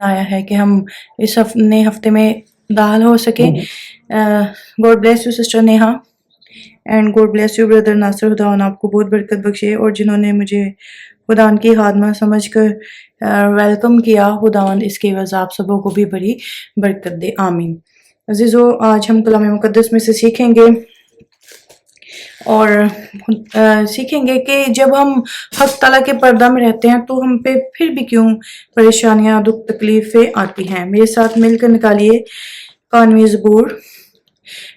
आया है कि हम इस नए हफ्ते में दाखिल हो सके। God bless you sister Neha and God bless you brother Nasir. खुदा ने आपको बहुत बरकत बख्शे और जिन्होंने मुझे खुदावन की खादमा समझ कर वेलकम किया, खुदावन इसके वजह आप सबों को भी बड़ी बरकत दे, आमीन। अजीज़ों, आज हम कलाम मुक़द्दस में से सीखेंगे और सीखेंगे कि जब हम हक ताला के पर्दा में रहते हैं तो हम पे फिर भी क्यों परेशानियां, दुख, तकलीफें आती हैं। मेरे साथ मिलकर निकालिए कानवी ज़बूर।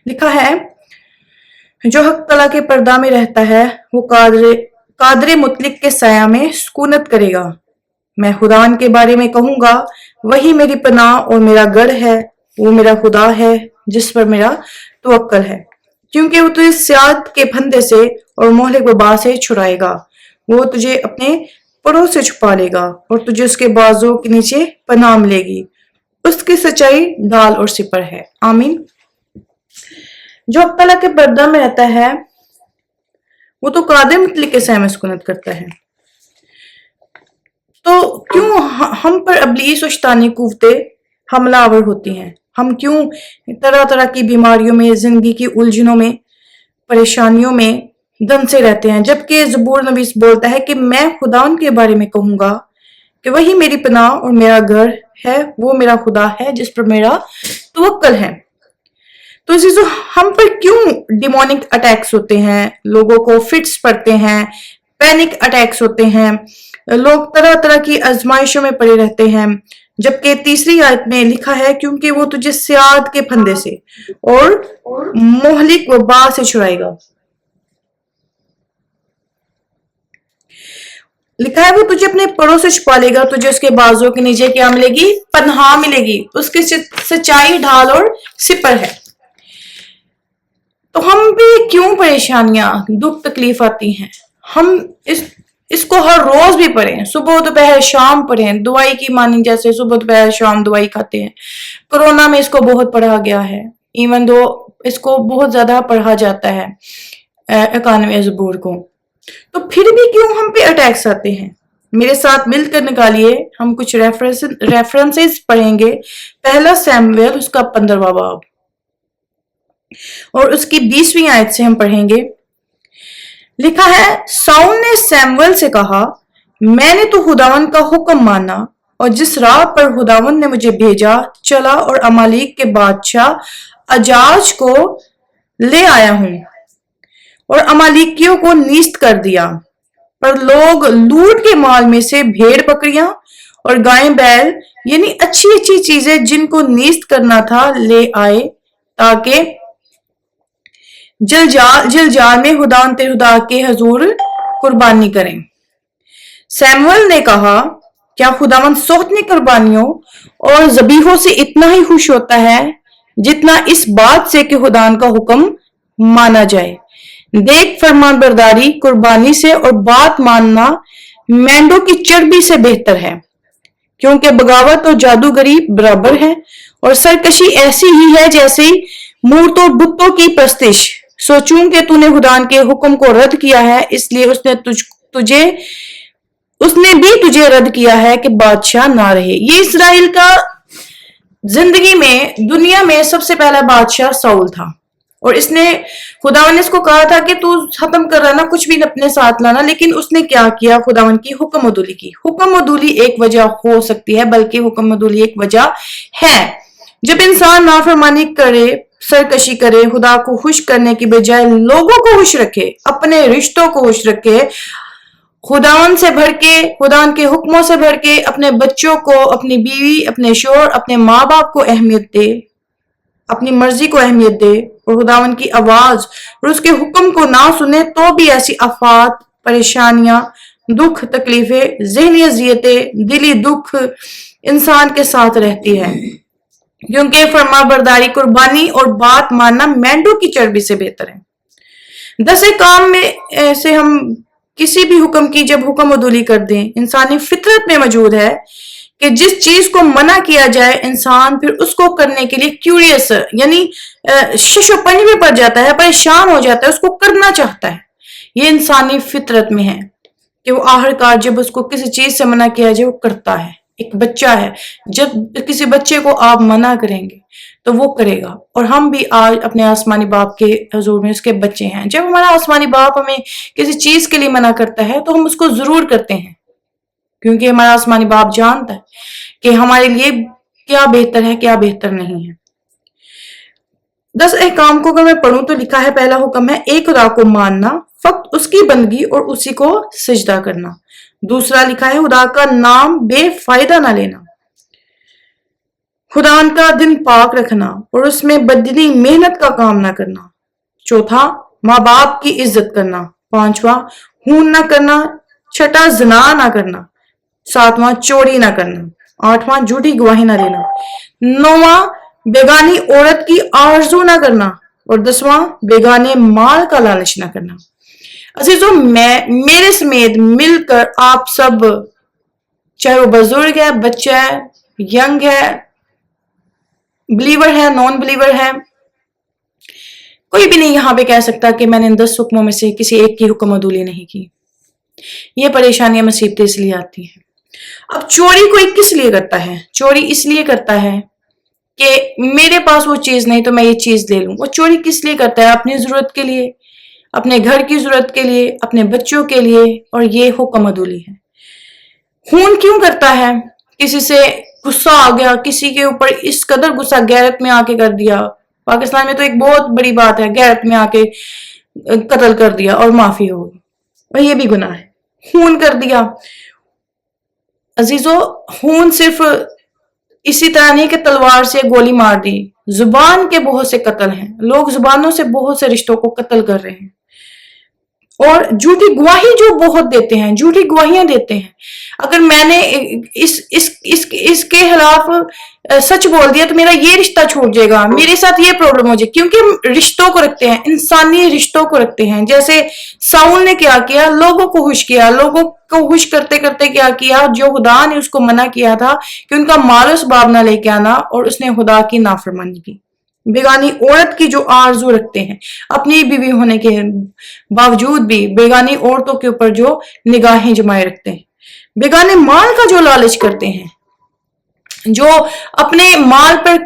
लिखा है, जो हक ताला के पर्दा में रहता है वो कादरे मुतलिक के साया में सुकूनत करेगा। मैं खुदावन के बारे में कहूंगा, वही मेरी पनाह और मेरा गढ़ है, वो मेरा खुदा है जिस पर मेरा तवक्कल है। क्योंकि वो तुझे सियाद के फंदे से और मोहलिक वबा से छुड़ाएगा। वो तुझे अपने परों से छुपा लेगा और तुझे उसके बाजों के नीचे पनाह मिलेगी। उसकी सच्चाई ढाल और सिपर है, आमीन। जो हक ताला के पर्दा में रहता है वो तो कादर मुतलिक के साया में सुकूनत करता है। तो क्यों हम पर इब्लीस और शैतानी कुव्वतें हमलावर होती हैं? हम क्यों तरह तरह की बीमारियों में, जिंदगी की उलझनों में, परेशानियों में दंसे रहते हैं? जबकि ज़बूर नबीस बोलता है कि मैं खुदावन के बारे में कहूंगा कि वही मेरी पनाह और मेरा घर है, वो मेरा खुदा है जिस पर मेरा तवक्कल है। तो अज़ीज़ों, हम पर क्यों डिमोनिक अटैक्स होते हैं? लोगों को फिट्स पड़ते हैं, पैनिक अटैक्स होते हैं, लोग तरह तरह की आजमाइशों में पड़े रहते हैं। जबकि तीसरी आयत में लिखा है, क्योंकि वो तुझे सियाद के फंदे से और मोहलिक वबा से छुड़ाएगा। लिखा है, वो तुझे अपने परों से छुपा लेगा, तुझे उसके बाजों के नीचे क्या मिलेगी? पनाह मिलेगी। उसकी सच्चाई ढाल और सिपर है। तो हम भी क्यों परेशानियां, दुख, तकलीफ आती हैं? हम इसको हर रोज भी पढ़ें, सुबह दोपहर शाम पढ़ें, दवाई की मानी जैसे सुबह दोपहर शाम दवाई खाते हैं। कोरोना में इसको बहुत पढ़ा गया है, इवन दो इसको बहुत ज्यादा पढ़ा जाता है कानवी ज़बूर को। तो फिर भी क्यों हम पे अटैक्स आते हैं? मेरे साथ मिलकर निकालिए, हम कुछ रेफरेंसेस पढ़ेंगे। पहला सैमुएल उसका 15वां बाब और उसकी 20वीं आयत से हम पढ़ेंगे। लिखा है, साउल ने सैमुएल से कहा, मैंने तो खुदावन का हुक्म माना और जिस राह पर खुदावन ने मुझे भेजा चला और अमालेक के बादशाह अजाज को ले आया हूं और अमालेकियों को नीस्त कर दिया। पर लोग लूट के माल में से भेड़ बकरियां और गायें बैल यानी अच्छी अच्छी चीजें जिनको नीस्त करना था ले आए ताकि जलजाल में खुदावन तेरे खुदा के हजूर कुर्बानी करें। सैमुएल ने कहा, क्या खुदावन सौतनी कुर्बानियों और ज़बीहों से इतना ही खुश होता है जितना इस बात से कि खुदावन का हुक्म माना जाए? देख, फरमान बरदारी कुर्बानी से और बात मानना मेंढों की चर्बी से बेहतर है, क्योंकि बगावत और जादूगरी बराबर है और सरकशी ऐसी ही है जैसे मूर्तों बुतों की प्रस्तिश। सोचूं कि तूने खुदान के हुक्म को रद्द किया है, इसलिए उसने भी तुझे रद्द किया है कि बादशाह ना रहे। ये इस्राएल का जिंदगी में, दुनिया में सबसे पहला बादशाह साउल था और खुदावन ने इसको कहा था कि तू खत्म कर रहा ना, कुछ भी अपने साथ लाना। लेकिन उसने क्या किया? खुदावन की हुक्म अदूली की। हुक्म अदूली एक वजह हो सकती है, बल्कि हुक्म अदूली एक वजह है। जब इंसान नाफरमानी करे, सरकशी करे, खुदा को खुश करने की बजाय लोगों को खुश रखे, अपने रिश्तों को खुश रखे, खुदावन से भर के, खुदावन के हुक्मों से भर के अपने बच्चों को, अपनी बीवी, अपने शोहर, अपने माँ बाप को अहमियत दे, अपनी मर्जी को अहमियत दे और खुदावन की आवाज और उसके हुक्म को ना सुने, तो भी ऐसी आफात, परेशानियां, दुख, तकलीफें, ज़हनी अज़ियतें, दिली दुख इंसान के साथ रहती है। क्योंकि फरमा बरदारी, कुर्बानी और बात मानना मेंढों की चर्बी से बेहतर है। 10 काम में से हम किसी भी हुक्म की जब हुक्म अदूली कर दें, इंसानी फितरत में मौजूद है कि जिस चीज को मना किया जाए, इंसान फिर उसको करने के लिए क्यूरियस यानी शिशोपनी में पड़ जाता है, परेशान हो जाता है, उसको करना चाहता है। ये इंसानी फितरत में है कि वो आखिरकार जब उसको किसी चीज से मना किया जाए वो करता है। ایک بچہ ہے، جب کسی بچے کو آپ منع کریں گے تو وہ کرے گا. اور ہم بھی آج اپنے آسمانی باپ کے حضور میں اس کے بچے ہیں. جب ہمارا آسمانی باپ ہمیں کسی چیز کے لیے منع کرتا ہے تو ہم اس کو ضرور کرتے ہیں، کیونکہ ہمارا آسمانی باپ جانتا ہے کہ ہمارے لیے کیا بہتر ہے کیا بہتر نہیں ہے. 10 احکام کو اگر میں پڑھوں تو لکھا ہے، پہلا حکم ہے ایک خدا کو ماننا، فقط اس کی بندگی اور اسی کو سجدہ کرنا. دوسرا لکھا ہے خدا کا نام بے فائدہ نہ لینا، خدا کا دن پاک رکھنا اور اس میں بدنی محنت کا کام نہ کرنا. چوتھا ماں باپ کی عزت کرنا. پانچواں خون نہ کرنا. چھٹا زنا نہ کرنا. ساتواں چوری نہ کرنا. آٹھواں جھوٹی گواہی نہ دینا. نواں بیگانی عورت کی آرزو نہ کرنا. اور 10واں بیگانے مال کا لالچ نہ کرنا. عزیزو، میرے سمیت مل کر آپ سب، چاہے وہ بزرگ ہے، بچہ ہے، ینگ ہے، بلیور ہے، نان بلیور ہے، کوئی بھی نہیں یہاں پہ کہہ سکتا کہ میں نے ان 10 حکموں میں سے کسی ایک کی حکم عدولی نہیں کی. یہ پریشانیاں مصیبتیں اس لیے آتی ہیں. اب چوری کوئی کس لیے کرتا ہے؟ چوری اس لیے کرتا ہے کہ میرے پاس وہ چیز نہیں تو میں یہ چیز لے لوں. وہ چوری کس لیے کرتا ہے؟ اپنی ضرورت کے لیے، اپنے گھر کی ضرورت کے لیے، اپنے بچوں کے لیے. اور یہ حکم عدولی ہے. خون کیوں کرتا ہے؟ کسی سے غصہ آ گیا، کسی کے اوپر اس قدر غصہ غیرت میں آ کے کر دیا. پاکستان میں تو ایک بہت بڑی بات ہے، غیرت میں آ کے قتل کر دیا اور معافی ہوگی، اور یہ بھی گناہ ہے. خون کر دیا. عزیزو، خون صرف اسی طرح نہیں کہ تلوار سے گولی مار دی. زبان کے بہت سے قتل ہیں. لوگ زبانوں سے بہت سے رشتوں کو قتل کر رہے ہیں. اور جھوٹی گواہی جو بہت دیتے ہیں، جھوٹی گواہیاں دیتے ہیں. اگر میں نے اس کے خلاف سچ بول دیا تو میرا یہ رشتہ چھوٹ جائے گا، میرے ساتھ یہ پرابلم ہو جائے، کیونکہ ہم رشتوں کو رکھتے ہیں، انسانی رشتوں کو رکھتے ہیں. جیسے ساؤل نے کیا کیا؟ لوگوں کو خوش کیا. لوگوں کو خوش کرتے کرتے کیا کیا؟ جو خدا نے اس کو منع کیا تھا کہ ان کا مال و اسباب نہ لے کے آنا، اور اس نے خدا کی نافرمانی کی. بیگانی عورت کی جو آرزو رکھتے ہیں، اپنی بیوی ہونے کے باوجود بھی بیگانی عورتوں کے اوپر جو نگاہیں جمائے رکھتے ہیں. بیگانے مال کا جو لالچ کرتے ہیں، جو اپنے مال پر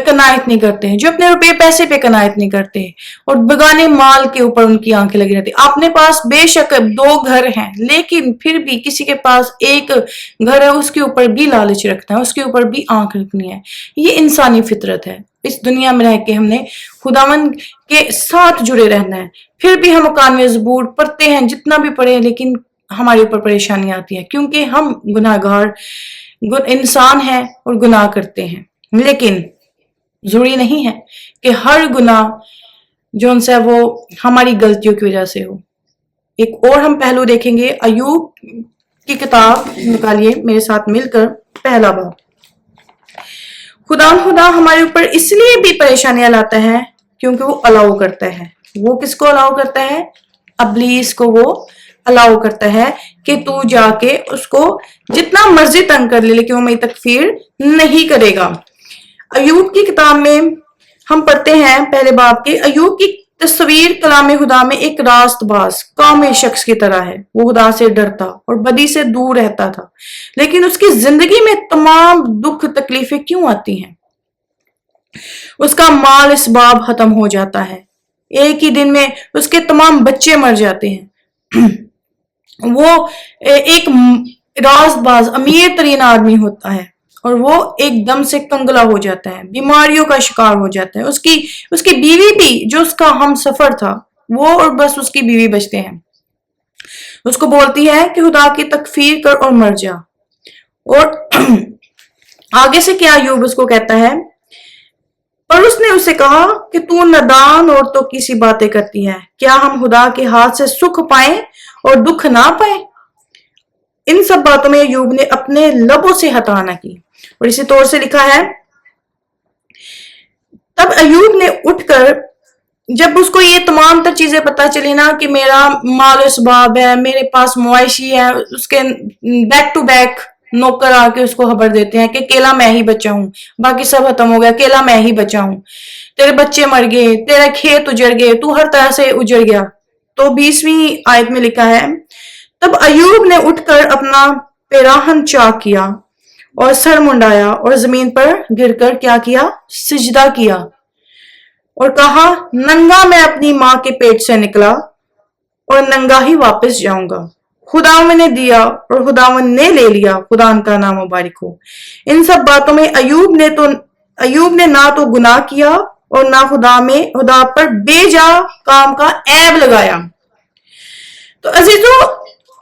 قناعت نہیں کرتے ہیں، جو اپنے روپے پیسے پہ قناعت نہیں کرتے ہیں، اور بیگانے مال کے اوپر ان کی آنکھیں لگی رہتی ہیں. اپنے پاس بے شک 2 گھر ہیں، لیکن پھر بھی کسی کے پاس ایک گھر ہے، اس کے اوپر بھی لالچ رکھنا ہے، اس کے اوپر بھی آنکھ رکھنی ہے. یہ انسانی فطرت ہے. اس دنیا میں رہ کے ہم نے خداوند کے ساتھ جڑے رہنا ہے. پھر بھی ہم مکان زبور پڑھتے ہیں، جتنا بھی پڑھیں، لیکن ہمارے اوپر پریشانی آتی ہے، کیونکہ ہم گناہ گار انسان ہیں اور گناہ کرتے ہیں. لیکن ضروری نہیں ہے کہ ہر گناہ جو ان سے وہ ہماری غلطیوں کی وجہ سے ہو. ایک اور ہم پہلو دیکھیں گے. ایوب کی کتاب نکالیے میرے ساتھ مل کر، پہلا باب. خدا ہمارے اوپر اس لیے بھی پریشانیاں لاتا ہے کیونکہ وہ الاؤ کرتا ہے. وہ کس کو الاؤ کرتا ہے؟ ابلیس کو وہ الاؤ کرتا ہے کہ تو جا کے اس کو جتنا مرضی تنگ کر لے، لیکن وہ میری تکفیر نہیں کرے گا. ایوب کی کتاب میں ہم پڑھتے ہیں پہلے باب کے، ایوب کی تصویر کلام خدا میں ایک راست باز کامل شخص کی طرح ہے. وہ خدا سے ڈرتا اور بدی سے دور رہتا تھا، لیکن اس کی زندگی میں تمام دکھ تکلیفیں کیوں آتی ہیں؟ اس کا مال اسباب ختم ہو جاتا ہے. ایک ہی دن میں اس کے تمام بچے مر جاتے ہیں. وہ ایک راست باز امیر ترین آدمی ہوتا ہے اور وہ ایک دم سے کنگلا ہو جاتا ہے، بیماریوں کا شکار ہو جاتا ہے. اس کی بیوی بھی جو اس کا ہم سفر تھا، وہ اور بس اس کی بیوی بچتے ہیں. اس کو بولتی ہے کہ خدا کی تکفیر کر اور مر جا. اور آگے سے کیا ایوب اس کو کہتا ہے؟ اور اس نے اسے کہا کہ تو نادان عورتوں کی سی باتیں کرتی ہے، کیا ہم خدا کے ہاتھ سے سکھ پائیں اور دکھ نہ پائیں؟ ان سب باتوں میں ایوب نے اپنے لبوں سے حتا نہ کی. اور اسی طور سے لکھا ہے، تب ایوب نے اٹھ کر، جب اس کو یہ تمام تر چیزیں پتا چلی نا کہ میرا مال و اسباب ہے، میرے پاس موائشی ہے، اس کے بیک ٹو بیک نوکر آ کے اس کو خبر دیتے ہیں کہ اکیلا میں ہی بچا ہوں، باقی سب ختم ہو گیا، اکیلا میں ہی بچا ہوں، تیرے بچے مر گئے، تیرے کھیت اجڑ گئے، تو ہر طرح سے اجڑ گیا. تو 20ویں آیت میں لکھا ہے، تب ایوب نے اٹھ کر اپنا پیراہن چاک کیا और सर मुंडाया और जमीन पर गिरकर क्या किया? सिजदा किया और कहा, नंगा मैं अपनी माँ के पेट से निकला और नंगा ही वापस जाऊंगा। खुदावन ने दिया और खुदावन ने ले लिया, खुदा का नाम मुबारक हो। इन सब बातों में अयूब ने ना तो गुनाह किया और ना खुदा पर बेजा काम का ऐब लगाया। तो अजीजों,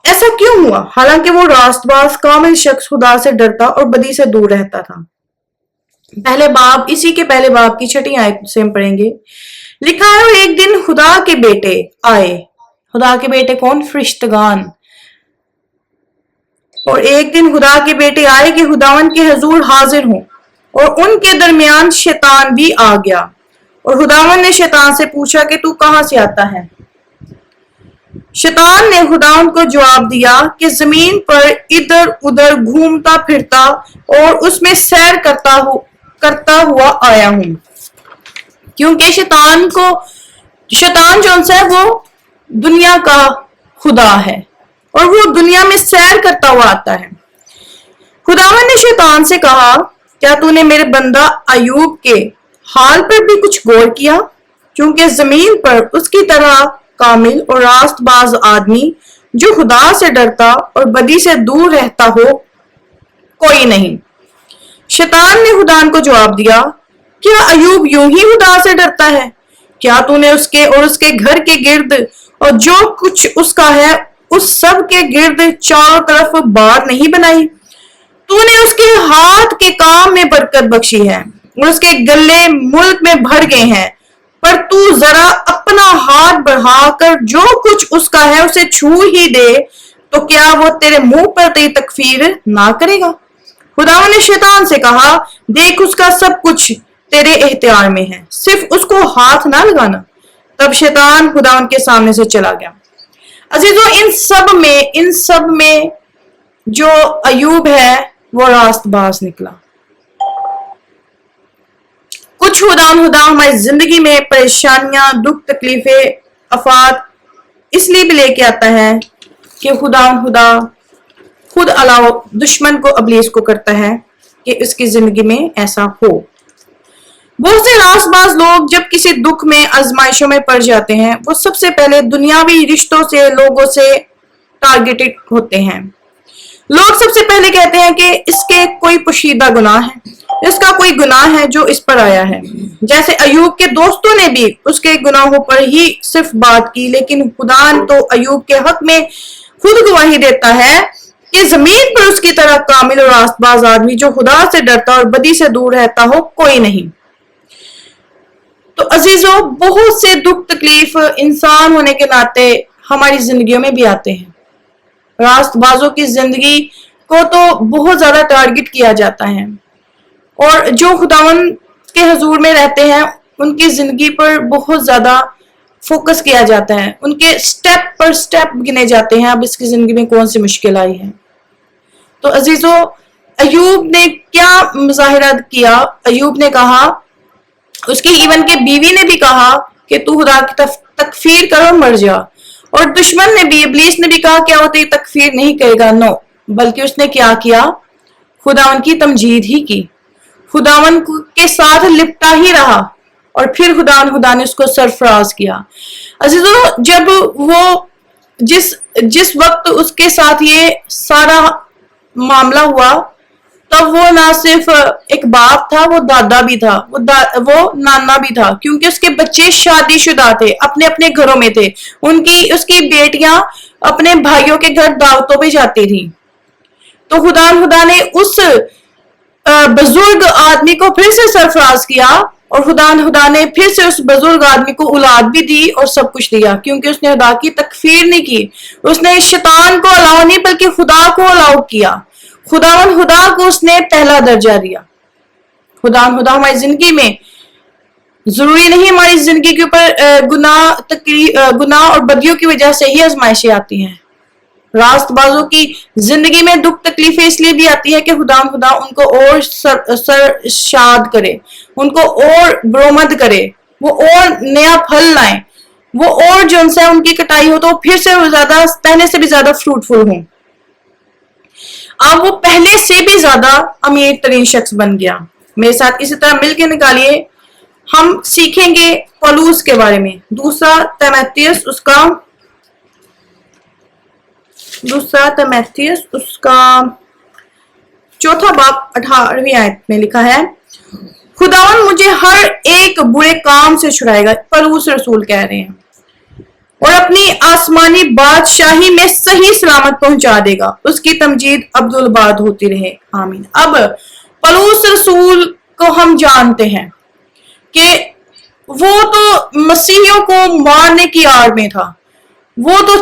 ऐसा क्यों हुआ? हालांकि वो रास्तबाज कामिल शख्स खुदा से डरता और बदी से दूर रहता था। इसी के पहले बाब की 6वीं आयत से हम पढ़ेंगे। लिखा है, और एक दिन खुदा के बेटे आए। खुदा के बेटे कौन? फरिश्तगान। और एक दिन खुदा के बेटे आए कि खुदावन के हजूर हाजिर हों, और उनके दरमियान शैतान भी आ गया। और खुदावन ने शैतान से पूछा कि तू कहां से आता है? शैतान ने खुदावन को जवाब दिया कि जमीन पर इधर उधर घूमता फिरता और उसमें सैर करता हुआ आया हूं। क्योंकि शैतान जो है वो दुनिया का खुदा है और वो दुनिया में सैर करता हुआ आता है। खुदावन ने शैतान से कहा, क्या तूने मेरे बंदा अयूब के हाल पर भी कुछ गौर किया? क्योंकि जमीन पर उसकी तरह कामिल और रास्तबाज आदमी जो खुदा से डरता और बदी से दूर रहता हो कोई नहीं। शैतान ने खुदा को जवाब दिया, क्या अयूब यूं ही खुदा से डरता है? क्या तूने उसके और उसके घर के गिर्द और जो कुछ उसका है उस सब के गिर्द चारों तरफ बाड़ नहीं बनाई? तूने उसके हाथ के काम में बरकत बख्शी है और उसके गले मुल्क में भर गए हैं, पर तू जरा अपना हाथ बढ़ाकर जो कुछ उसका है उसे छू ही दे तो क्या वो तेरे मुंह पर तेरी तकफीर ना करेगा? खुदावन ने शैतान से कहा, देख उसका सब कुछ तेरे इख्तियार में है, सिर्फ उसको हाथ ना लगाना। तब शैतान खुदावन के सामने से चला गया। अजीजों, इन सब में जो अयूब है वो रास्तबाज निकला। कुछ खुदा हमारी जिंदगी में परेशानियां, दुख, तकलीफें, आफात इसलिए भी लेके आता है कि खुदा खुद अलावा दुश्मन को, इब्लीस को करता है कि उसकी जिंदगी में ऐसा हो। बहुत से रास्तबाज लोग जब किसी दुख में, आजमाइशों में पड़ जाते हैं, वो सबसे पहले दुनियावी रिश्तों से, लोगों से टारगेटेड होते हैं। लोग सबसे पहले कहते हैं कि इसके कोई पोशीदा गुनाह है, इसका कोई गुनाह है जो इस पर आया है। जैसे अयूब के दोस्तों ने भी उसके गुनाहों पर ही सिर्फ बात की, लेकिन खुदा तो अयूब के हक में खुद गवाही देता है कि जमीन पर उसकी तरह कामिल और रास्तबाज आदमी जो खुदा से डरता और बदी से दूर रहता हो कोई नहीं। तो अजीजों, बहुत से दुख तकलीफ इंसान होने के नाते हमारी जिंदगियों में भी आते हैं। रास्तबाजों की जिंदगी को तो बहुत ज्यादा टारगेट किया जाता है और जो खुदावन के हजूर में रहते हैं उनकी जिंदगी पर बहुत ज्यादा फोकस किया जाता है, उनके स्टेप पर स्टेप गिने जाते हैं, अब इसकी जिंदगी में कौन सी मुश्किल आई है। तो अजीजों, अयूब ने क्या मुजाहिरा किया? अयूब ने कहा, उसकी इवन के बीवी ने भी कहा कि तू खुदा की तकफीर करो, मर जा। और दुश्मन ने भी, इब्लीस ने भी कहा क्या वो तेरी तकफीर नहीं करेगा, नो, बल्कि उसने क्या किया? खुदावन की तमजीद ही की, खुदावन के साथ लिपटा ही रहा और फिर खुदा ने उसको सरफराज किया। अजीजों, जब वो जिस वक्त उसके साथ ये सारा मामला हुआ तब वो ना सिर्फ एक बाप था, वो दादा भी था, वो नाना भी था, क्योंकि उसके बच्चे शादीशुदा थे, अपने अपने घरों में थे। उसकी बेटियां अपने भाइयों के घर दावतों पे जाती थी। तो खुदा ने उस बुजुर्ग आदमी को फिर से सरफराज किया और खुदा ने फिर से उस बुजुर्ग आदमी को औलाद भी दी और सब कुछ दिया, क्योंकि उसने खुदा की तकफीर नहीं की। उसने शैतान को अलाउ नहीं बल्कि खुदा को अलाउ किया। खुदा को उसने पहला दर्जा दिया। खुदा हमारी जिंदगी में, जरूरी नहीं हमारी जिंदगी के ऊपर गुनाह और बदियों की वजह से ही आजमाइशें आती हैं। रास्तबाजों की जिंदगी में दुख तकलीफें इसलिए भी आती है कि खुदा उनको और सरशाद करे, उनको और बरोमद करे, वो और नया फल लाए, वो और जो उनसे उनकी कटाई हो तो फिर से ज्यादा, पहले से भी ज्यादा फ्रूटफुल हो। अब वो पहले से भी ज्यादा अमीर तरीन शख्स बन गया। मेरे साथ इसी तरह मिलकर निकालिए। हम सीखेंगे पौलुस के बारे में। दूसरा तीमुथियुस उसका चौथा बाब 18वीं आयत में लिखा है, खुदावन मुझे हर एक बुरे काम से छुड़ाएगा, पौलुस रसूल कह रहे हैं, और अपनी आसमानी बादशाही में सही सलामत पहुंचा देगा। उसकी तमजीद अब्दुल बाद होती रहे, आमीन। अब पौलुस रसूल को हम जानते हैं कि वो तो मसीहियों को मारने की आड़ में था। वो तो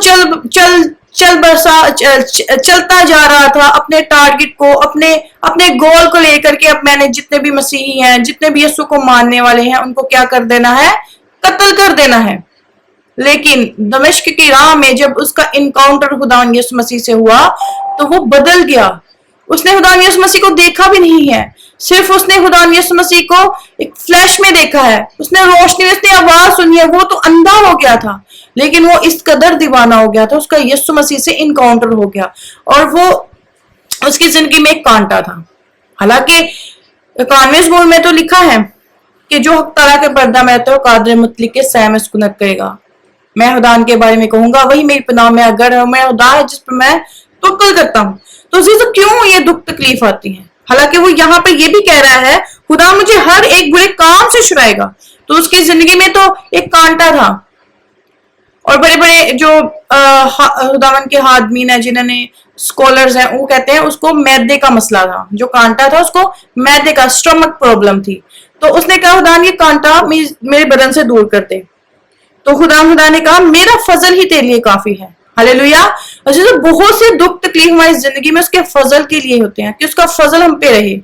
चलता जा रहा था अपने टारगेट को, अपने गोल को लेकर के। अब मैंने जितने भी मसीही हैं, जितने भी यीशु को मानने वाले हैं, उनको क्या कर देना है? कत्ल कर देना है। लेकिन दमिश्क की राह में जब उसका इनकाउंटर खुदावंद यीशु मसीह से हुआ तो वो बदल गया। उसने खुदावंद यीशु मसीह को देखा भी नहीं है, सिर्फ उसने खुदावंद यीशु मसीह को एक फ्लैश में देखा है। उसने रोशनी में उसने आवाज सुनी है। वो तो अंधा हो गया था, लेकिन वो इस कदर दीवाना हो गया था, उसका यीशु मसीह से इनकाउंटर हो गया और वो उसकी जिंदगी में एक कांटा था। हालांकि 91वें ज़बूर में तो लिखा है कि जो हक ताला के पर्दा में रहता है कादर मुतलिक के सह में सुकूनत करेगा। मैं खुदान के बारे में कहूंगा, वही मेरी पनाह में अगर है, मैं खुदा है जिस पर मैं तवक्कुल करता हूँ। तो क्यों ये दुख तकलीफ आती है? हालांकि वो यहाँ पे ये भी कह रहा है, खुदा मुझे हर एक बुरे काम से छुड़ाएगा। तो उसकी जिंदगी में तो एक कांटा था। और बड़े बड़े जो खुदावन के हादमीन है, जिन्होंने स्कॉलर्स हैं, वो कहते हैं उसको मैदे का मसला था। जो कांटा था उसको मैदे का स्टमक प्रॉब्लम थी। तो उसने कहा खुदा ये कांटा मेरे बदन से दूर कर दे। तो खुदा ने कहा मेरा फजल ही तेरे लिए काफी है। हालेलुया। तो बहुत से दुख तकलीफ हमारी जिंदगी में उसके फजल के लिए होते हैं कि उसका फजल हम पे रहे।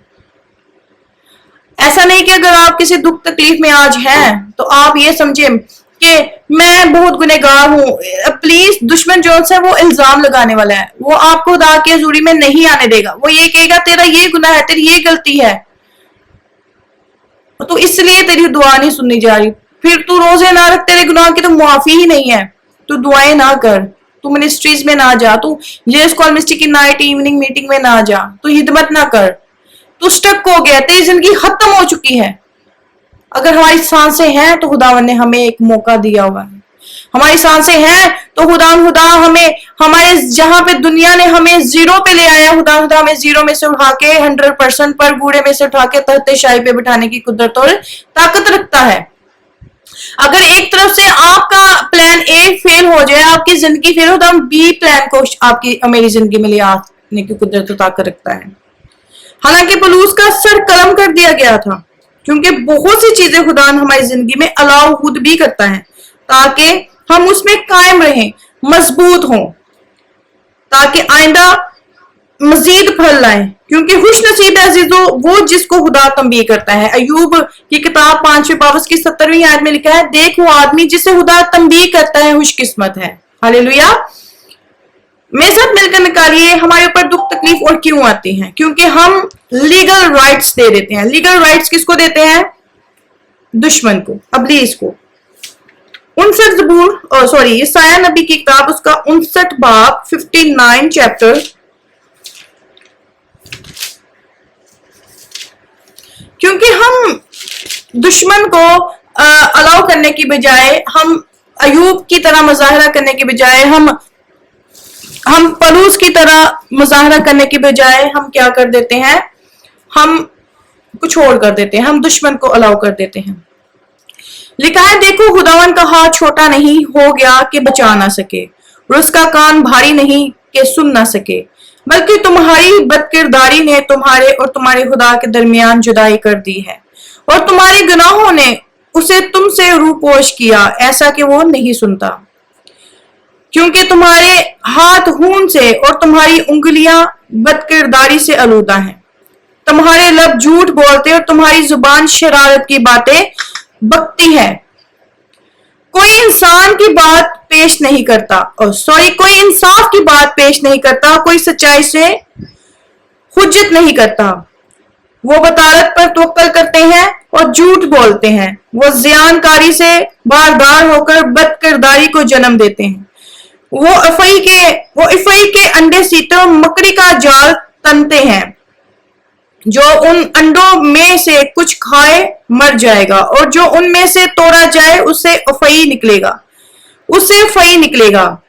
ऐसा नहीं कि अगर आप किसी दुख तकलीफ में आज हैं तो आप ये समझे कि मैं बहुत गुनहगार हूं। प्लीज, दुश्मन जो है वो इल्जाम लगाने वाला है। वो आपको खुदा की हजूरी में नहीं आने देगा। वो ये कहेगा तेरा ये गुनाह है, तेरी ये गलती है, तो इसलिए तेरी दुआ नहीं सुननी जा रही। फिर तू रोजे ना रख, तेरे गुनाह की तो मुआफी ही नहीं है। तू दुआएं ना कर, तू मिनिस्ट्रीज में ना जा, तू जेस कॉल मिस्ट्री की नाइट इवनिंग मीटिंग में ना जा, तू हिदमत ना कर, तू स्टक हो गया, तेरी जिंदगी खत्म हो चुकी है। अगर हमारी सांसें हैं तो खुदावन ने हमें एक मौका दिया हुआ है। हमारी सांसें हैं तो खुदा हमें हमारे जहां पे दुनिया ने हमें जीरो पे ले आया, खुदा हमें जीरो में से उठा के 100% पर बूढ़े में से उठा के तख्ते शाही पे बिठाने की कुदरत और ताकत रखता है। अगर एक तरफ से आपका प्लान ए फेल हो जाए, आपकी जिंदगी फेल हो, तो हम बी प्लान को आपकी मेरी जिंदगी में ले आने की कुदरत और ताकत रखता है। हालांकि पौलुस का सर कलम कर दिया गया था, क्योंकि बहुत सी चीजें खुदा हमारी जिंदगी में अलाउ खुद भी करता है ताकि हम उसमें कायम रहें, मजबूत हों, ताकि आइंदा मजीद फल लाएं। क्योंकि खुश नसीब है अजीजों वो जिसको खुदा तंबीह करता है। अयूब की किताब 5वें बाब की 17वीं आयत में लिखा है, देख वो आदमी जिसे खुदा तंबीह करता है खुशकिस्मत है। हालेलुया। मेरे साथ मिलकर निकालिए हमारे ऊपर दुख तकलीफ और क्यों आती हैं? क्योंकि हम लीगल राइट्स दे देते हैं। लीगल राइट्स किसको देते हैं? दुश्मन को, अबलीस को। 59 ज़बूर यसाया नबी की किताब उसका 59 बाब 59 चैप्टर, क्योंकि हम दुश्मन को अलाउ करने की बजाय, हम अयूब की तरह मुजाहरा करने की बजाय, हम पौलुस की तरह मुजाहरा करने की बजाय हम क्या कर देते हैं? हम कुछ और कर देते हैं, हम दुश्मन को अलाउ कर देते हैं। लिखा है, देखो खुदावन का हाथ छोटा नहीं हो गया कि बचा ना सके, और उसका कान भारी नहीं कि सुन ना सके, बल्कि तुम्हारी बदकिरदारी ने तुम्हारे और तुम्हारे खुदा के दरमियान जुदाई कर दी है, और तुम्हारे गुनाहों ने उसे तुमसे रूपोश किया, ऐसा कि वो नहीं सुनता। क्योंकि तुम्हारे हाथ खून से और तुम्हारी उंगलियां बदकिरदारी से आलूदा हैं। तुम्हारे लब झूठ बोलते और तुम्हारी जुबान शरारत की बातें बकती है। कोई इंसान की बात पेश नहीं करता, कोई इंसाफ की बात पेश नहीं करता, कोई सच्चाई से हुज्जत नहीं करता। वो बतारत पर तवक्कल करते हैं और झूठ बोलते हैं। वो ज़ियानकारी से बारदार होकर बदकिरदारी को जन्म देते हैं। वो इफई के अंडे सीते और मकड़ी का जाल तनते हैं, जो उन अंडों में से कुछ खाए मर जाएगा, और जो उनमें से तोड़ा जाए उससे फई निकलेगा।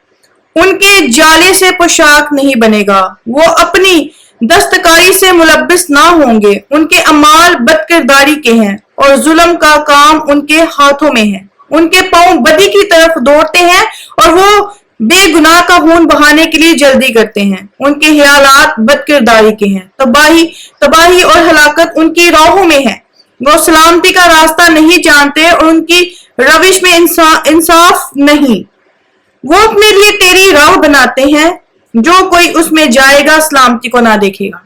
उनके जाले से पोशाक नहीं बनेगा, वो अपनी दस्तकारी से मुलब्बिस ना होंगे। उनके अमाल बदकिरदारी के हैं और जुल्म का काम उनके हाथों में है। उनके पांव बदी की तरफ दौड़ते हैं और वो बेगुनाह का खून बहाने के लिए जल्दी करते हैं। उनके ख्यालात बदकिरदारी के हैं, तबाही और हलाकत उनकी राहों में है। वो सलामती का रास्ता नहीं जानते और उनकी रविश में इंसाफ नहीं। वो अपने लिए तेरी राह बनाते हैं, जो कोई उसमें जाएगा सलामती को ना देखेगा।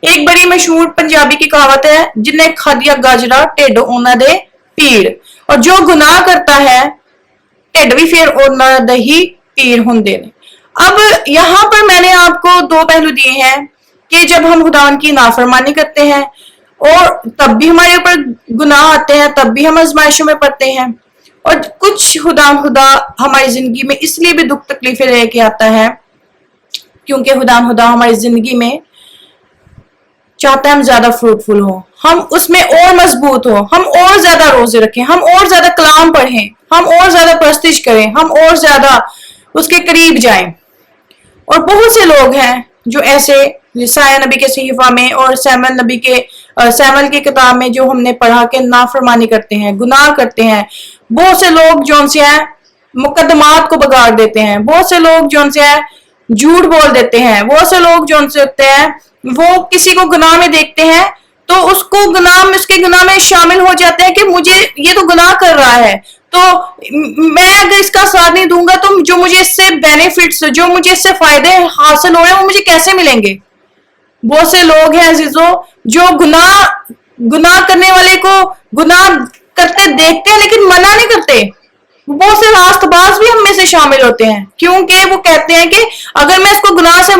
एक बड़ी मशहूर पंजाबी की कहावत है, जिन्हें खादिया गाजरा ढिड उन्हां दे पीड़, और जो गुनाह करता है ढिड भी फिर उन्हां दे ही पीड़ हुंदे ने। अब यहाँ पर मैंने आपको दो पहलू दिए हैं कि जब हम खुदावन की नाफरमानी करते हैं और तब भी हमारे ऊपर गुनाह आते हैं, तब भी हम आजमाइशों में पड़ते हैं, और कुछ खुदा हमारी जिंदगी में इसलिए भी दुख तकलीफें लेके आता है क्योंकि खुदा हमारी जिंदगी में चाहता है हम ज्यादा फ्रूटफुल हो, हम उसमें और मजबूत हो, हम और ज्यादा रोजे रखें, हम और ज्यादा कलाम पढ़ें, हम और ज्यादा प्रस्तिश करें, हम और ज्यादा उसके करीब जाएं। और बहुत से लोग हैं जो ऐसे यशायाह नबी के सहीफा में और सैमुएल की किताब में जो हमने पढ़ा के नाफरमानी करते हैं, गुनाह करते हैं। बहुत से लोग जो उनसे है मुकदमात को बिगाड़ देते हैं, बहुत से लोग जो उनसे है झूठ बोल देते हैं, बहुत से लोग जो उनसे होते हैं वो किसी को गुनाह में देखते हैं तो उसके गुनाह में शामिल हो जाते हैं कि मुझे ये तो गुनाह कर रहा है, तो मैं अगर इसका साथ नहीं दूंगा तो जो मुझे इससे बेनिफिट्स, जो मुझे इससे फायदे हासिल हो रहे हैं वो मुझे कैसे मिलेंगे। बहुत से लोग हैं अजीजों जो गुनाह करने वाले को गुनाह करते देखते हैं लेकिन मना नहीं करते। बहुत से रास्तबाज भी हम में से शामिल होते हैं, क्योंकि वो कहते हैं कि अगर मैं इसको गुनाह से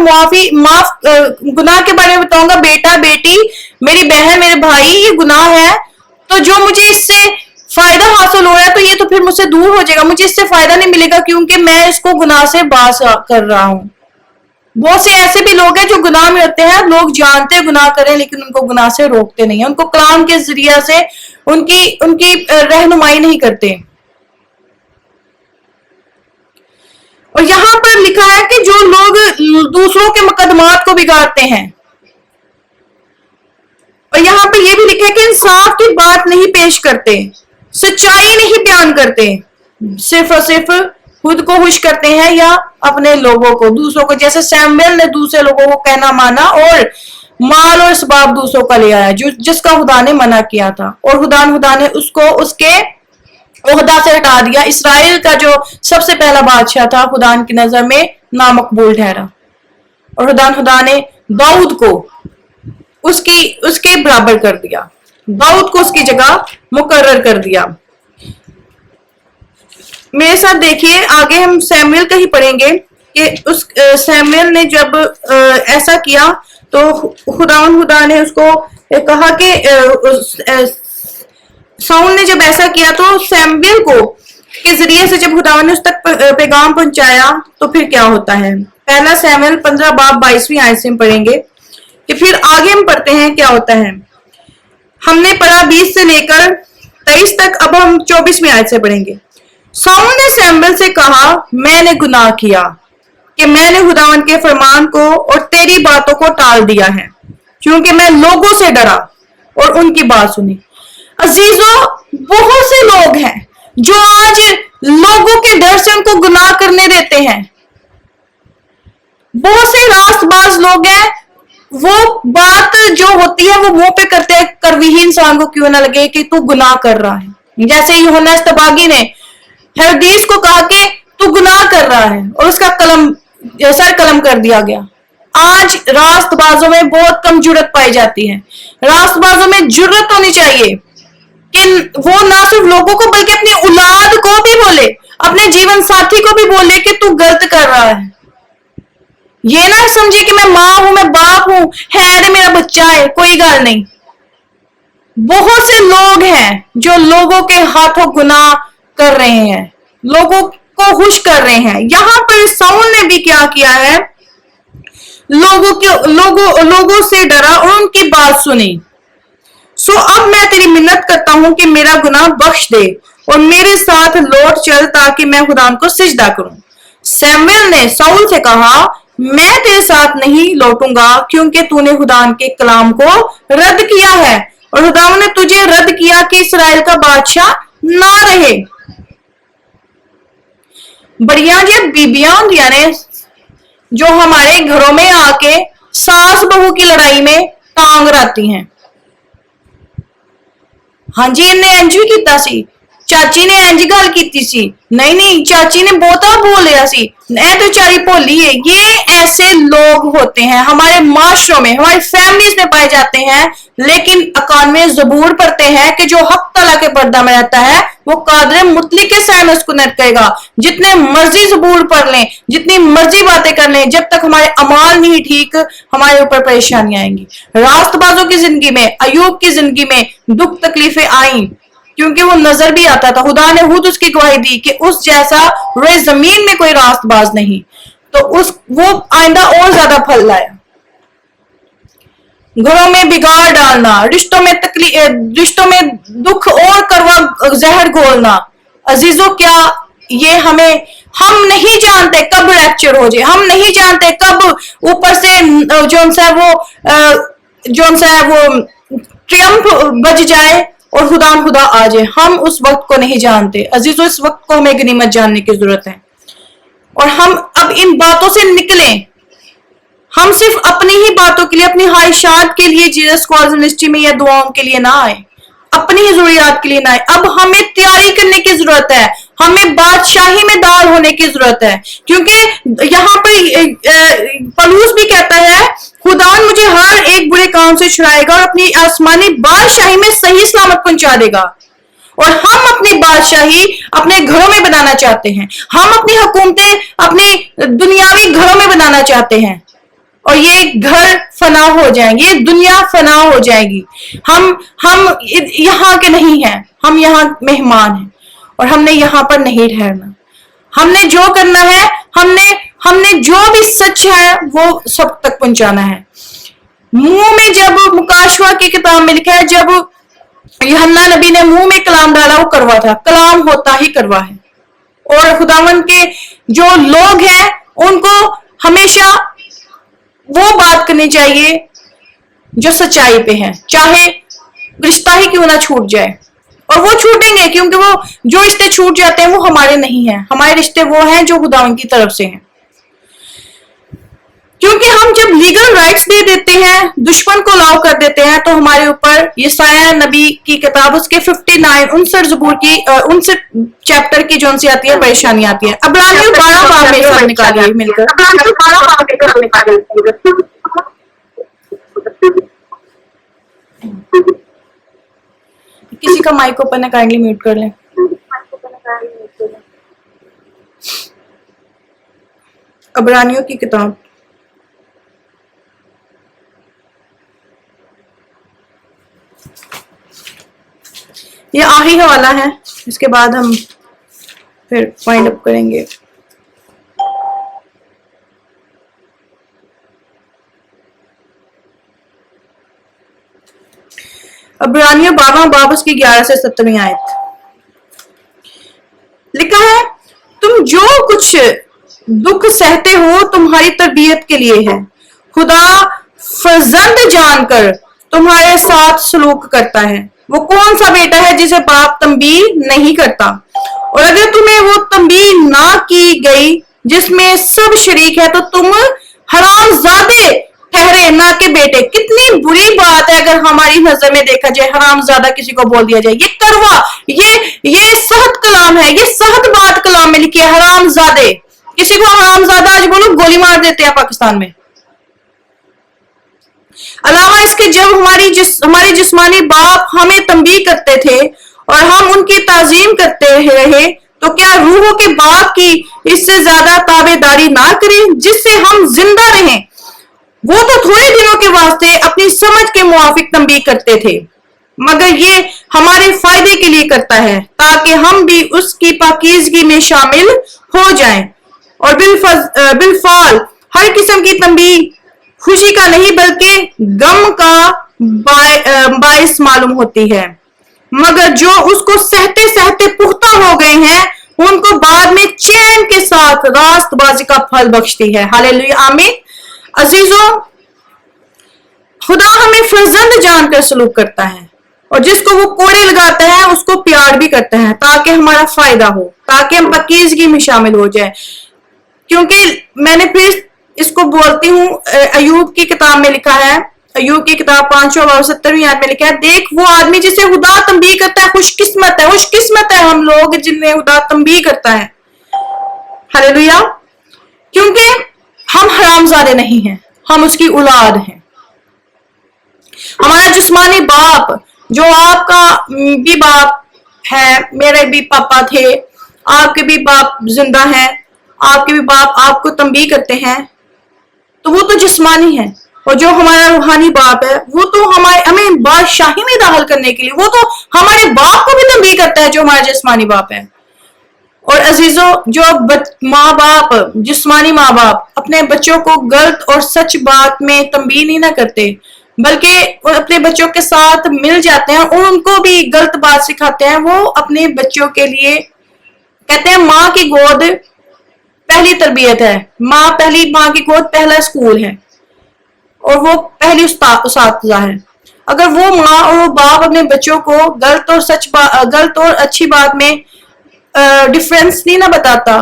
गुनाह के बारे में बताऊंगा, बेटा बेटी मेरी बहन मेरे भाई ये गुनाह है, तो जो मुझे इससे फायदा हासिल हो रहा है तो ये तो फिर मुझसे दूर हो जाएगा, मुझे इससे फायदा नहीं मिलेगा क्योंकि मैं इसको गुनाह से बास कर रहा हूं। बहुत से ऐसे भी लोग हैं जो गुनाह में होते हैं, लोग जानते हैं गुनाह करें लेकिन उनको गुनाह से रोकते नहीं है, उनको कलाम के जरिया से उनकी रहनुमाई नहीं करते। और यहां पर लिखा है कि जो लोग दूसरों के मुकदमात को बिगाड़ते हैं, और यहां पर यह भी लिखा है कि इंसाफ की बात नहीं पेश करते, सच्चाई नहीं बयान करते, सिर्फ और सिर्फ खुद को खुश करते हैं या अपने लोगों को, दूसरों को। जैसे सैमुएल ने दूसरे लोगों को कहना माना और माल और इसबाब दूसरों का ले आया जिसका खुदा ने मना किया था, और खुदा ने उसको उसके ओहदा से हटा दिया। इसराइल का जो सबसे पहला बादशाह था खुदा की नजर में नामकबूल ठहरा, और खुदा ने दाऊद को उसके बराबर कर दिया, दाऊद को उसकी जगह मुकर्रर कर दिया। मेरे साथ देखिए, आगे हम सैमुएल का ही पढ़ेंगे कि उस सैमुएल ने जब ऐसा किया तो खुदा ने उसको कहा कि साउल ने जब ऐसा किया तो सैमुएल को के जरिए से जब खुदा ने उस तक पैगाम पहुंचाया तो फिर क्या होता है। पहला सैमुएल 15 बाब 22वीं आयत से हम पढ़ेंगे कि फिर आगे हम पढ़ते हैं क्या होता है। हमने पढ़ा 20 से लेकर 23 तक, अब हम 24वीं आयत से पढ़ेंगे। साउल ने सैमुएल से कहा, मैंने गुनाह किया कि मैंने खुदावन के फरमान को और तेरी बातों को टाल दिया है, क्योंकि मैं लोगों से डरा और उनकी बात सुनी। अजीजों, बहुत से लोग हैं जो आज लोगों के डर से उनको गुनाह करने देते हैं। बहुत से रास्तबाज लोग हैं, वो बात जो होती है वो मुंह पे करते हैं, करवीही इंसान को क्यों ना लगे कि तू गुनाह कर रहा है। जैसे यूहन्ना इस्तबागी ने हेरोदेस को कहा कि तू गुनाह कर रहा है, और उसका सर कलम कर दिया गया। आज रास्तबाजों में बहुत कम जुर्रत पाई जाती है। रास्तबाजों में जुर्रत होनी चाहिए कि वो ना सिर्फ लोगों को बल्कि अपनी औलाद को भी बोले, अपने जीवन साथी को भी बोले कि तू गलत कर रहा है। ये ना समझे कि मैं माँ हूं, मैं बाप हूं, है मेरा बच्चा है, कोई गल नहीं। बहुत से लोग हैं जो लोगों के हाथों गुनाह कर रहे हैं, लोगों को खुश कर रहे हैं। यहां पर साउल ने भी क्या किया है, लोगों से डरा और उनकी बात सुनी। सो अब मैं तेरी मिन्नत करता हूं कि मेरा गुनाह बख्श दे और मेरे साथ लौट चल ताकि मैं खुदा को सिजदा करूं। सैमुएल ने साउल से कहा, मैं तेरे साथ नहीं लौटूंगा क्योंकि तूने खुदा के कलाम को रद्द किया है और खुदा ने तुझे रद्द किया कि इसराइल का बादशाह ना रहे। बड़िया जी बीबियां होंदियां ने जो हमारे घरों में आके सास बहू की लड़ाई में टांग रहती हैं। हाँ जी, इन्हें इंज भी कीता सी, चाची ने इंज गल कीती सी, नहीं चाची ने बहुता बोल लिया सी, ए तो बेचारी भोली है। ये ऐसे लोग होते हैं हमारे माशरों में, हमारी फैमिलीज में पाए जाते हैं, लेकिन 91 ज़बूर पढ़ते हैं कि जो हक तआला के पर्दा में रहता है वो कादर मुतलक के सामने उसको नट करेगा। जितने मर्जी ज़बूर पढ़ लें, जितनी मर्जी बातें कर लें, जब तक हमारे अमाल नहीं ठीक हमारे ऊपर परेशानियां आएंगी। रास्तबाजों की जिंदगी में, अयूब की जिंदगी में दुख तकलीफें आई क्योंकि वो नजर भी आता था। खुदा ने खुद उसकी गवाही दी कि उस जैसा रोए जमीन में कोई रास्तबाज नहीं, तो वो आइंदा और ज्यादा फल लाया। घरों में बिगाड़ डालना, रिश्तों में दुख और करवा जहर घोलना। अजीजों, क्या ये हम नहीं जानते कब रैप्चर हो जाए, हम नहीं जानते कब ऊपर से जो सा वो ट्रियम्फ बज जाए और खुदा आ जाए। हम उस वक्त को नहीं जानते। अजीजों, इस वक्त को हमें गनीमत जानने की जरूरत है और हम अब इन बातों से निकलें। हम सिर्फ अपनी ही बातों के लिए, अपनी ख्वाहिशात के लिए जीसस कॉल्स मिनिस्ट्री में या दुआओं के लिए ना आए, अपनी ही जरूरियात के लिए ना आए। अब हमें तैयारी करने की जरूरत है, हमें बादशाही में दाल होने की जरूरत है, क्योंकि यहाँ पर पौलुस भी कहता है खुदा मुझे हर एक बुरे काम से छुड़ाएगा और अपनी आसमानी बादशाही में सही सलामत पहुंचा देगा। और हम अपनी बादशाही अपने घरों में बनाना चाहते हैं, हम अपनी हुकूमतें अपनी दुनियावी घरों में बनाना चाहते हैं और ये घर फना हो जाएंगे, ये दुनिया फना हो जाएगी। हम यहाँ के नहीं हैं, हम यहाँ मेहमान हैं और हमने यहाँ पर नहीं ठहरना। हमने जो करना है, हमने जो भी सच है वो सब तक पहुंचाना है। मुंह में जब मुकाशवा की किताब में लिखा है, जब यूहन्ना नबी ने मुंह में कलाम डाला वो करवा था, कलाम होता ही करवा है। और खुदावंद के जो लोग हैं उनको हमेशा वो बात करनी चाहिए जो सच्चाई पे है, चाहे रिश्ता ही क्यों ना छूट जाए। और वो छूटेंगे क्योंकि वो जो रिश्ते छूट जाते हैं वो हमारे नहीं हैं, हमारे रिश्ते वो हैं जो खुदावंद की तरफ से हैं। क्योंकि हम जब लीगल राइट्स दे देते हैं, दुश्मन को अलाउ कर देते हैं, तो हमारे ऊपर यशायाह नबी की किताब उसके 59 ज़बूर की 59 चैप्टर की जो सी आती है परेशानी आती है। इब्रानियों 12 बाब में से निकालिए मिलकर। किसी का माइक ओपन है, काइंडली म्यूट कर लें। इब्रानियों की किताब ये आखिरी हवाला है, इसके बाद हम फिर वाइंड अप करेंगे। इब्रानियों 12 बाब उसकी 11 से 17वीं आयत लिखा है, तुम जो कुछ दुख सहते हो तुम्हारी तरबियत के लिए है। खुदा फर्जंद जानकर तुम्हारे साथ सलूक करता है। वो कौन सा बेटा है जिसे बाप तंबीह नहीं करता? और अगर तुम्हें वो तंबीह ना की गई जिसमें सब शरीक है तो तुम हरामजादे ठहरे ना के बेटे। कितनी बुरी बात है अगर हमारी नजर में देखा जाए हरामजादा किसी को बोल दिया जाए। ये करवा, ये सख्त कलाम है, ये सख्त बात कलाम में लिखी है, हरामजादे। किसी को हरामजादा आज बोलो गोली मार देते हैं पाकिस्तान में। अलावा इसके जब हमारे जिस्मानी बाप हमें तंबीह करते थे और हम उनकी ताजीम करते रहे, तो क्या रूहों के बाप की इससे ज्यादा ताबेदारी ना करें जिससे हम जिंदा रहें। वो तो थोड़े दिनों के वास्ते अपनी समझ के मुआफिक तंबीह करते थे, मगर ये हमारे फायदे के लिए करता है ताकि हम भी उसकी पाकीज़गी में शामिल हो जाएं। और बिलफाल हर किस्म की तंबीह خوشی کا نہیں بلکہ غم کا باعث معلوم ہوتی ہے، مگر جو اس کو سہتے سہتے پختہ ہو گئے ہیں ان کو بعد میں چین کے ساتھ راست بازی کا پھل بخشتی ہے۔ ہاللیلویہ، آمین۔ عزیزوں، خدا ہمیں فرزند جان کر سلوک کرتا ہے، اور جس کو وہ کوڑے لگاتا ہے اس کو پیار بھی کرتا ہے تاکہ ہمارا فائدہ ہو، تاکہ ہم پاکیزگی میں شامل ہو جائیں۔ کیونکہ میں نے پھر اس کو بولتی ہوں، ایوب کی کتاب میں لکھا ہے، ایوب کی کتاب 5:70 آیت میں لکھا ہے، دیکھ وہ آدمی جسے خدا تنبیہ کرتا ہے خوش قسمت ہے، خوش قسمت ہے ہم لوگ جنہیں خدا تنبیہ کرتا ہے۔ ہاللیلویہ، کیونکہ ہم حرامزادے نہیں ہیں، ہم اس کی اولاد ہیں۔ ہمارا جسمانی باپ، جو آپ کا بھی باپ ہے، میرے بھی پاپا تھے، آپ کے بھی باپ زندہ ہیں، آپ کے بھی باپ آپ کو تنبیہ کرتے ہیں، تو وہ تو جسمانی ہے، اور جو ہمارا روحانی باپ ہے وہ تو ہمیں بادشاہی میں داخل کرنے کے لیے، وہ تو ہمارے باپ کو بھی تنبیہ کرتا ہے جو ہمارا جسمانی باپ ہے۔ اور عزیزوں، جو ماں باپ، جسمانی ماں باپ اپنے بچوں کو غلط اور سچ بات میں تنبیہ نہیں نہ کرتے، بلکہ اپنے بچوں کے ساتھ مل جاتے ہیں اور ان کو بھی غلط بات سکھاتے ہیں۔ وہ اپنے بچوں کے لیے کہتے ہیں ماں کی گود پہلی تربیت ہے، ماں کی گود پہلا اسکول ہے، اور وہ پہلی اساتذہ ہے۔ اگر وہ ماں اور وہ باپ اپنے بچوں کو غلط اور اچھی بات میں ڈفرینس نہیں نہ بتاتا،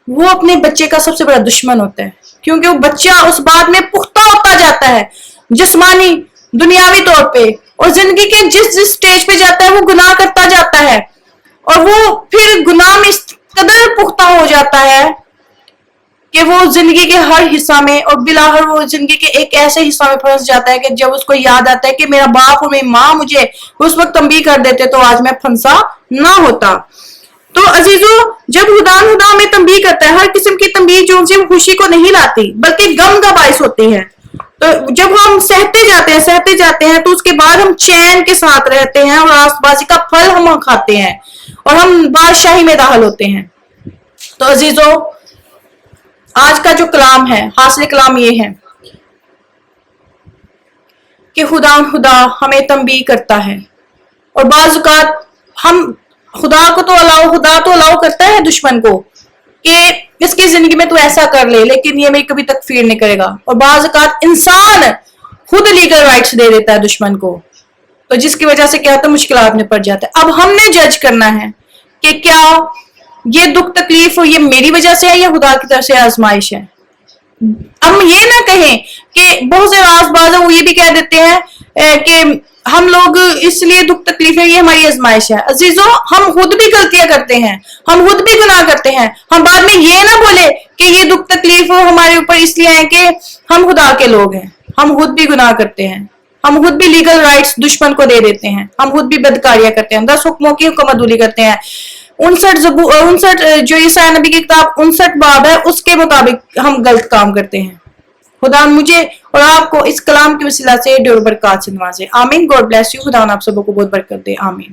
وہ اپنے بچے کا سب سے بڑا دشمن ہوتا ہے، کیونکہ وہ بچہ اس بات میں پختہ ہوتا جاتا ہے، جسمانی دنیاوی طور پہ، اور زندگی کے جس سٹیج پہ جاتا ہے وہ گناہ کرتا جاتا ہے، اور وہ پھر گناہ میں اس قدر پختہ ہو جاتا ہے کہ وہ زندگی کے ہر حصہ میں، اور بلاخر وہ زندگی کے ایک ایسے حصہ میں پھنس جاتا ہے کہ جب اس کو یاد آتا ہے کہ میرا باپ اور میری ماں مجھے اس وقت تنبیہ کر دیتے تو آج میں پھنسا نہ ہوتا۔ تو عزیزوں، جب خدا ہمیں تنبیہ کرتا ہے، ہر قسم کی تنبیہ جو ان سے خوشی کو نہیں لاتی بلکہ غم کا باعث ہوتی ہے، تو جب ہم سہتے جاتے ہیں تو اس کے بعد ہم چین کے ساتھ رہتے ہیں، اور راست بازی کا پھل ہم کھاتے ہیں، اور ہم بادشاہی میں داخل ہوتے ہیں۔ تو عزیزوں، آج کا جو کلام ہے، حاصل کلام یہ ہے کہ خدا ہمیں تنبیہ کرتا ہے، اور بعض اوقات ہم خدا تو الاؤ کرتا ہے دشمن کو کہ اس کی زندگی میں تو ایسا کر لے، لیکن یہ میری کبھی تکفیر نہیں کرے گا، اور بعض اوقات انسان خود لیگل رائٹس دے دیتا ہے دشمن کو، تو جس کی وجہ سے کیا ہوتا ہے، مشکلات میں پڑ جاتا ہے۔ اب ہم نے جج کرنا ہے کہ کیا یہ دکھ تکلیف یہ میری وجہ سے ہے یا خدا کی طرف سے آزمائش ہے۔ ہم یہ نہ کہیں کہ بہت سے راز باز وہ یہ بھی کہہ دیتے ہیں کہ ہم لوگ اس لیے دکھ تکلیف ہے، یہ ہماری آزمائش ہے۔ عزیزوں، ہم خود بھی غلطیاں کرتے ہیں، ہم خود بھی گناہ کرتے ہیں، ہم بعد میں یہ نہ بولے کہ یہ دکھ تکلیف ہمارے اوپر اس لیے ہے کہ ہم خدا کے لوگ ہیں۔ ہم خود بھی گناہ کرتے ہیں، ہم خود بھی لیگل رائٹس دشمن کو دے دیتے ہیں، ہم خود بھی بدکاریاں کرتے ہیں، 10 حکموں کی حکم عدولی کرتے ہیں، 59 جو عیسیٰ نبی کی کتاب 59 باب ہے اس کے مطابق ہم غلط کام کرتے ہیں۔ خدا مجھے اور آپ کو اس کلام کی وسیلہ سے ڈور برکات سے نوازے، آمین۔ گاڈ بلیس یو، خدا آپ سب کو بہت برکت دے، آمین۔